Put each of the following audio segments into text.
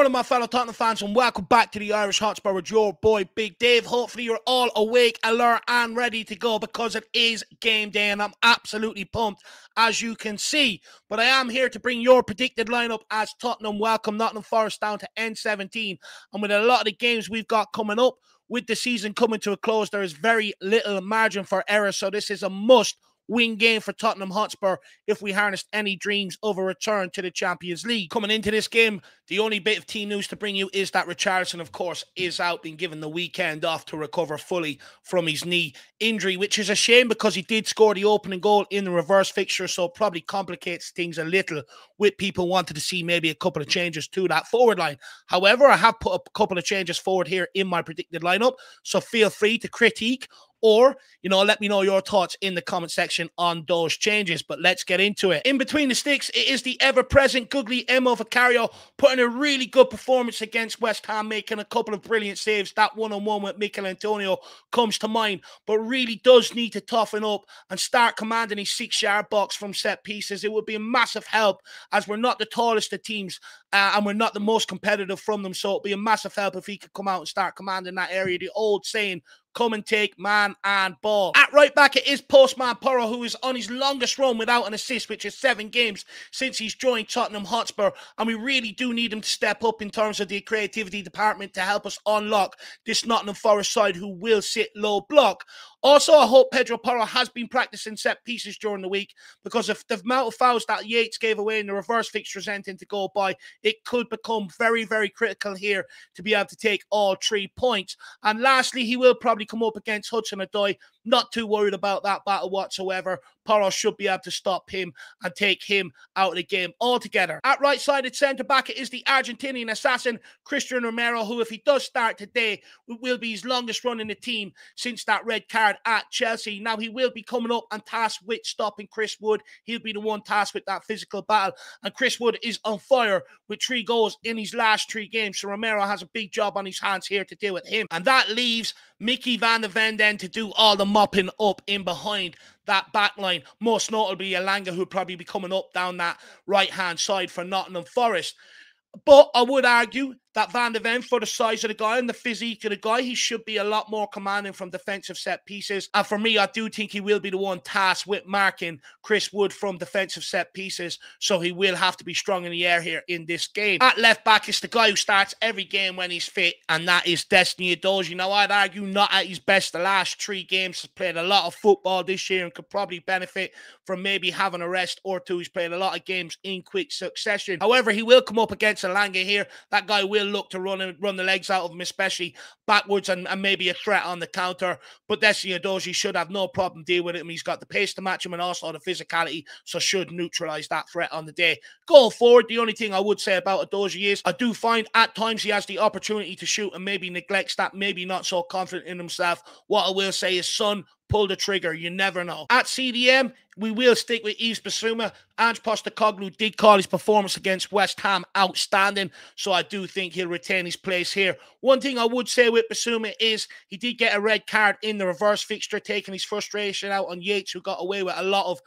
morning, my fellow Tottenham fans, and welcome back to the Irish Hotspur with your boy, Big Dave. Hopefully, you're all awake, alert, and ready to go because it is game day, and I'm absolutely pumped, as you can see. But I am here to bring your predicted lineup as Tottenham welcome Nottingham Forest down to N17. And with a lot of the games we've got coming up, with the season coming to a close, there is very little margin for error, so this is a must-win game for Tottenham Hotspur if we harnessed any dreams of a return to the Champions League. Coming into this game, the only bit of team news to bring you is that Richarlison, of course, is out, being given the weekend off to recover fully from his knee injury, which is a shame because he did score the opening goal in the reverse fixture, so it probably complicates things a little with people wanting to see maybe a couple of changes to that forward line. However, I have put a couple of changes forward here in my predicted lineup, so feel free to critique or, let me know your thoughts in the comment section on those changes. But let's get into it. In between the sticks, it is the ever-present googly Emo Vicario putting a really good performance against West Ham, making a couple of brilliant saves. That one-on-one with Mikel Antonio comes to mind, but really does need to toughen up and start commanding his 6-yard box from set pieces. It would be a massive help, as we're not the tallest of teams and we're not the most competitive from them, so it would be a massive help if he could come out and start commanding that area. The old saying, come and take man and ball. At right back, it is Postman Porro, who is on his longest run without an assist, which is 7 games since he's joined Tottenham Hotspur. And we really do need him to step up in terms of the creativity department to help us unlock this Nottingham Forest side who will sit low block. Also, I hope Pedro Porro has been practicing set pieces during the week, because if the amount of fouls that Yates gave away in the reverse fixtures anything to go by, it could become very, very critical here to be able to take all 3 points. And lastly, he will probably come up against Hudson-Odoi. Not too worried about that battle whatsoever. Porro should be able to stop him and take him out of the game altogether. At right-sided centre-back, it is the Argentinian assassin, Cristian Romero, who, if he does start today, will be his longest run in the team since that red card at Chelsea. Now, he will be coming up and tasked with stopping Chris Wood. He'll be the one tasked with that physical battle. And Chris Wood is on fire with 3 goals in his last 3 games. So Romero has a big job on his hands here to deal with him. And that leaves Mickey van der Ven then to do all the mopping up in behind that back line. Most notably, Elanga, who'll probably be coming up down that right-hand side for Nottingham Forest. But I would argue that Van der Ven, for the size of the guy and the physique of the guy, he should be a lot more commanding from defensive set pieces. And for me, I do think he will be the one tasked with marking Chris Wood from defensive set pieces. So he will have to be strong in the air here in this game. At left back is the guy who starts every game when he's fit, and that is Destiny Udogie. Now, I'd argue not at his best the last 3 games. He's played a lot of football this year and could probably benefit from maybe having a rest or 2. He's played a lot of games in quick succession. However, he will come up against Elanga here. That guy will look to run the legs out of him, especially backwards, and maybe a threat on the counter. But Destiny Udogie should have no problem dealing with him. He's got the pace to match him and also the physicality, so should neutralise that threat on the day. Going forward, the only thing I would say about Udogie is I do find at times he has the opportunity to shoot and maybe neglects that, maybe not so confident in himself. What I will say is, son, pull the trigger. You never know. At CDM, we will stick with Yves Bissouma. Ange Postecoglou did call his performance against West Ham outstanding, so I do think he'll retain his place here. One thing I would say with Bissouma is he did get a red card in the reverse fixture, taking his frustration out on Yates, who got away with a lot of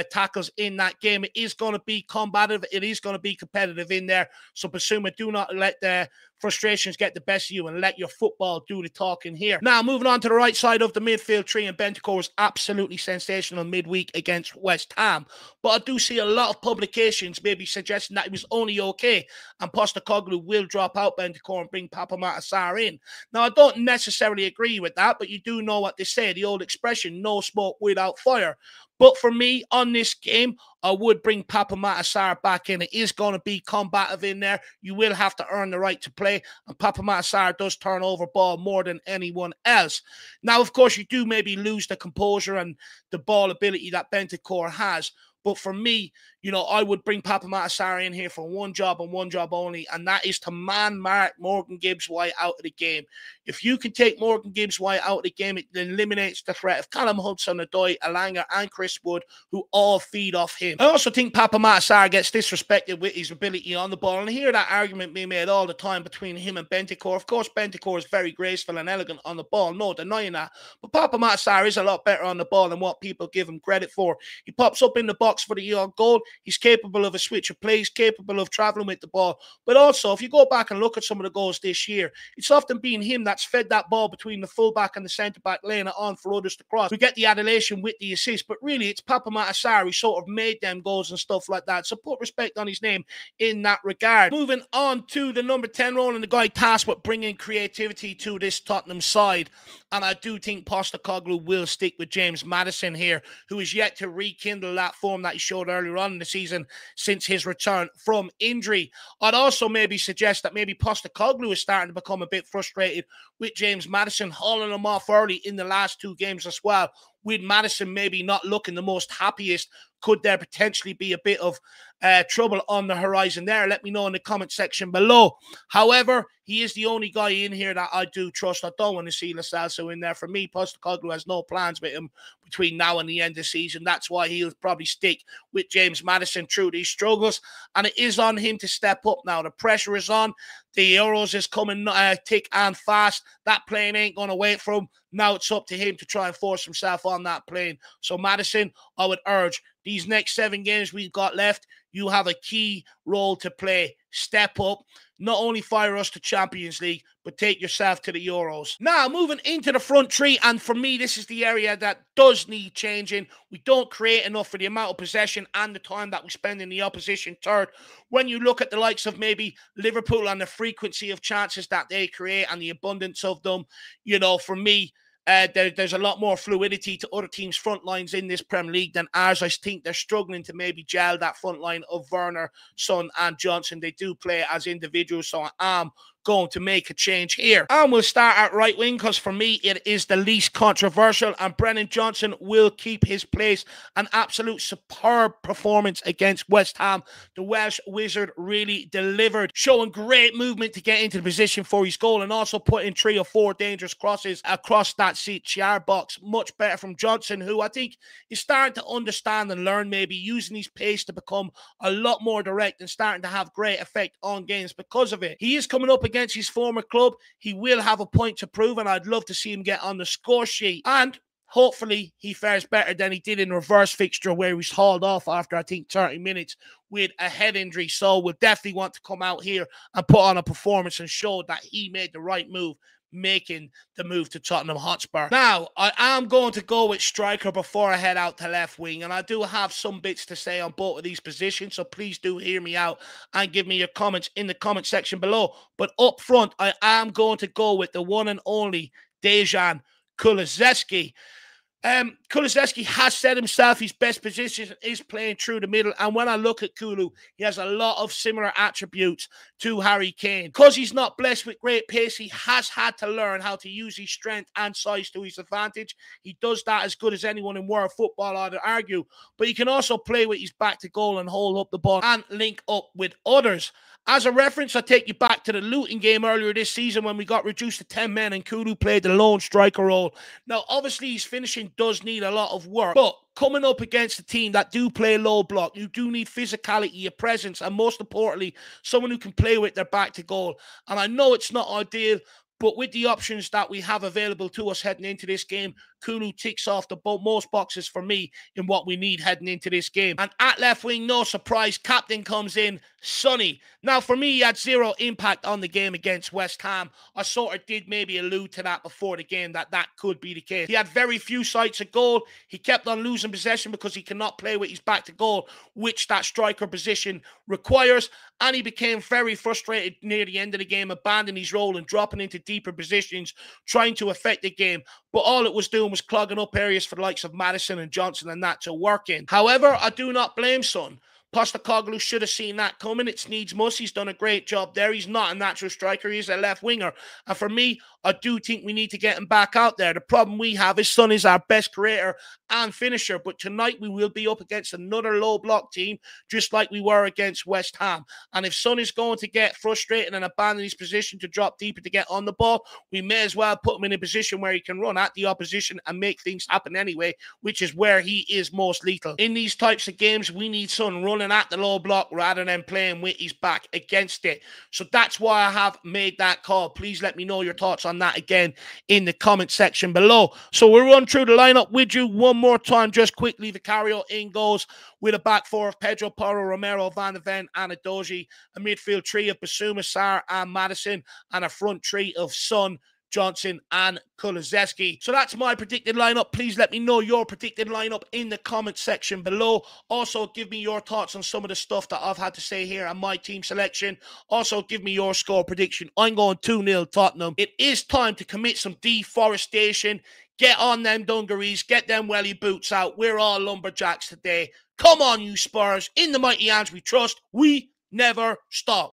tackles in that game. It is going to be combative. It is going to be competitive in there. So Bissouma, do not let the frustrations get the best of you and let your football do the talking here. Now, moving on to the right side of the midfield tree, and Bentancur was absolutely sensational midweek against West Ham. But I do see a lot of publications maybe suggesting that he was only okay, and Postecoglou will drop out Bentancur and bring Papa Matasar in. Now, I don't necessarily agree with that, but you do know what they say, the old expression, no smoke without fire. But for me, on this game, I would bring Papa Matasar back in. It is going to be combative in there. You will have to earn the right to play. And Papa Matasar does turn over ball more than anyone else. Now, of course, you do maybe lose the composure and the ball ability that Bentancur has. But for me, I would bring Papa Matasar in here for one job and one job only, and that is to man-mark Morgan Gibbs-White out of the game. If you can take Morgan Gibbs-White out of the game, it eliminates the threat of Callum Hudson-Odoi, Elanga, and Chris Wood, who all feed off him. I also think Papa Matasar gets disrespected with his ability on the ball, and I hear that argument being made all the time between him and Bentancur. Of course, Bentancur is very graceful and elegant on the ball, no denying that. But Papa Matasar is a lot better on the ball than what people give him credit for. He pops up in the box box for the goal. He's capable of a switch of plays, capable of travelling with the ball. But also, if you go back and look at some of the goals this year, it's often been him that's fed that ball between the fullback and the centre-back, laying it on for others to cross. We get the adulation with the assist, but really it's Papa Matasari sort of made them goals and stuff like that. So put respect on his name in that regard. Moving on to the number 10 role, and the guy tasked with bringing creativity to this Tottenham side. And I do think Postecoglou will stick with James Maddison here, who is yet to rekindle that form that he showed earlier on in the season since his return from injury. I'd also maybe suggest that maybe Postecoglou is starting to become a bit frustrated with James Maddison, hauling him off early in the last 2 games as well. With Maddison maybe not looking the most happiest, could there potentially be a bit of trouble on the horizon there? Let me know in the comment section below. However, he is the only guy in here that I do trust. I don't want to see Lo Celso in there. For me, Postecoglou has no plans with him between now and the end of the season. That's why he'll probably stick with James Maddison through these struggles. And it is on him to step up now. The pressure is on. The Euros is coming thick and fast. That plane ain't going to wait for him. Now it's up to him to try and force himself on that plane. So Maddison, I would urge, these next 7 games we've got left, you have a key role to play. Step up. Not only fire us to Champions League, but take yourself to the Euros. Now, moving into the front three, and for me, this is the area that does need changing. We don't create enough for the amount of possession and the time that we spend in the opposition third. When you look at the likes of maybe Liverpool and the frequency of chances that they create and the abundance of them, you know, for me, there's a lot more fluidity to other teams' front lines in this Premier League than ours. I think they're struggling to maybe gel that front line of Werner, Son and Johnson. They do play as individuals, so I am going to make a change here. And we'll start at right wing because for me it is the least controversial, and Brennan Johnson will keep his place. An absolute superb performance against West Ham. The Welsh Wizard really delivered, showing great movement to get into the position for his goal and also putting 3 or 4 dangerous crosses across that CHR box. Much better from Johnson, who I think is starting to understand and learn, maybe using his pace to become a lot more direct and starting to have great effect on games because of it. He is coming up against his former club. He will have a point to prove, and I'd love to see him get on the score sheet. And hopefully he fares better than he did in the reverse fixture where he was hauled off after, I think, 30 minutes with a head injury. So we'll definitely want to come out here and put on a performance and show that he made the right move, making the move to Tottenham Hotspur. Now, I am going to go with striker before I head out to left wing, and I do have some bits to say on both of these positions, so please do hear me out and give me your comments in the comment section below. But up front, I am going to go with the one and only Dejan Kulusevski. Kulusevski has said himself his best position is playing through the middle, and when I look at Kulu, he has a lot of similar attributes to Harry Kane. Because he's not blessed with great pace, he has had to learn how to use his strength and size to his advantage. He does that as good as anyone in world football, I'd argue, but he can also play with his back to goal and hold up the ball and link up with others. As a reference, I take you back to the Luton game earlier this season when we got reduced to 10 men and Kulu played the lone striker role. Now, obviously, his finishing does need a lot of work, but coming up against a team that do play low block, you do need physicality, a presence, and most importantly, someone who can play with their back to goal. And I know it's not ideal, but with the options that we have available to us heading into this game, Kulu ticks off the most boxes for me in what we need heading into this game. And at left wing, no surprise, captain comes in, Sonny. Now, for me, he had 0 impact on the game against West Ham. I sort of did maybe allude to that before the game, that could be the case. He had very few sights of goal. He kept on losing possession because he cannot play with his back to goal, which that striker position requires. And he became very frustrated near the end of the game, abandoning his role and dropping into deeper positions, trying to affect the game. But all it was doing was clogging up areas for the likes of Maddison and Johnson and that to work in. However, I do not blame Son. Postecoglou should have seen that coming. It's needs must. He's done a great job there. He's not a natural striker. He's a left winger. And for me, I do think we need to get him back out there. The problem we have is Son is our best creator and finisher. But tonight we will be up against another low block team, just like we were against West Ham. And if Son is going to get frustrated and abandon his position to drop deeper to get on the ball, we may as well put him in a position where he can run at the opposition and make things happen anyway, which is where he is most lethal. In these types of games, we need Son running at the low block rather than playing with his back against it. So that's why I have made that call. Please let me know your thoughts on on that again in the comment section below. So we'll run through the lineup with you one more time, just quickly. Vicario in goals with a back four of Pedro Porro, Romero, Van de Ven, and Adoji. A midfield three of Basuma, Sarr, and Madison, and a front three of Son, Johnson, and Kulusevski. So that's my predicted lineup. Please let me know your predicted lineup in the comment section below. Also, give me your thoughts on some of the stuff that I've had to say here on my team selection. Also, give me your score prediction. I'm going 2-0 Tottenham. It is time to commit some deforestation. Get on them dungarees. Get them welly boots out. We're all lumberjacks today. Come on, you Spurs. In the mighty hands we trust. We never stop.